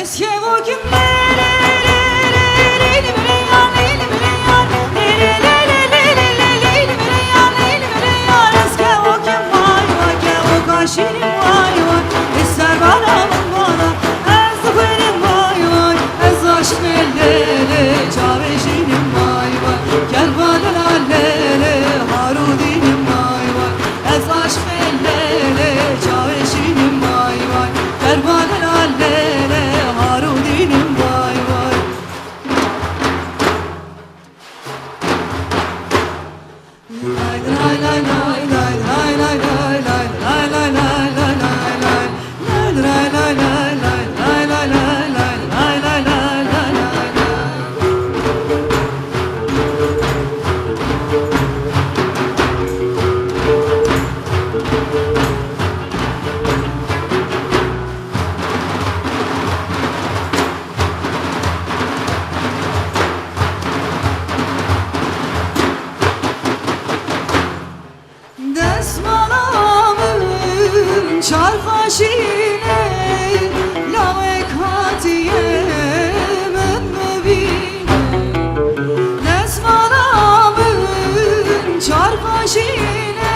Eski o günler şirin vay vay, ister bana bana, ez benim vay vay, ez aşk ellere, çare şirin vay vay, gel bana lallere, harudinim vay vay, ez aşk ellere, çare şirin vay vay, gel bana lallere, harudinim vay vay. Lay lay lay lay lay lay lay lay lay. Desmalamın çarfaşine lavek hatiyemen mebine. Desmalamın çarfaşine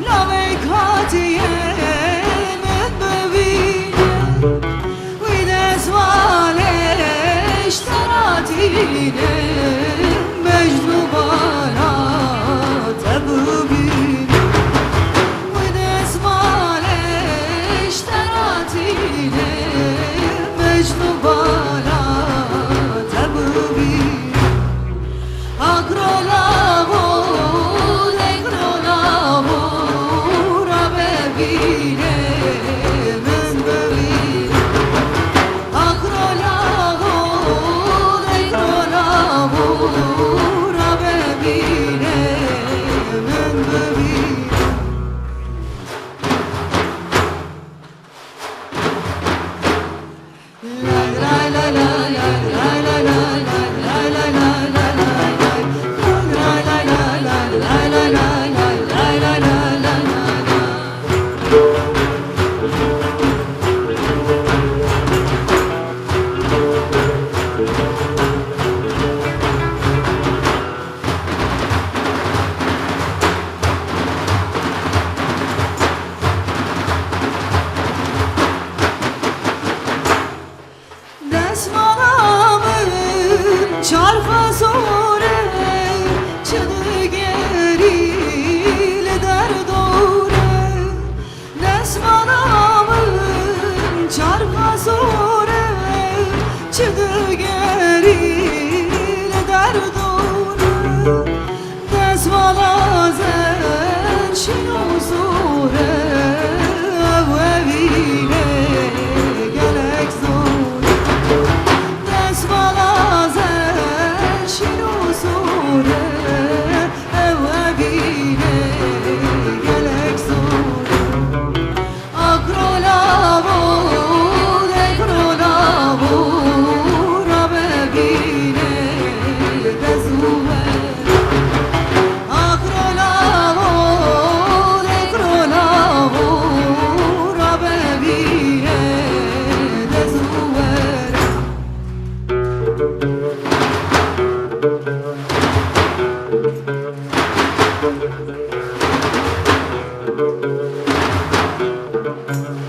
lavek hatiyemen mebine. Ve desmaleş taratine mecnu bana tebubine. Mecnun bana tabubi agrolavo degrolavo rabebine men bebi agrolavo degrolavo rabebine men bebi. Desmalamın çarfa sore çıdı gerile derdore. Desmalamın çarfa sore çıdı gerile derdore. Desmalazen şino sore evine gerek zor. Thank you.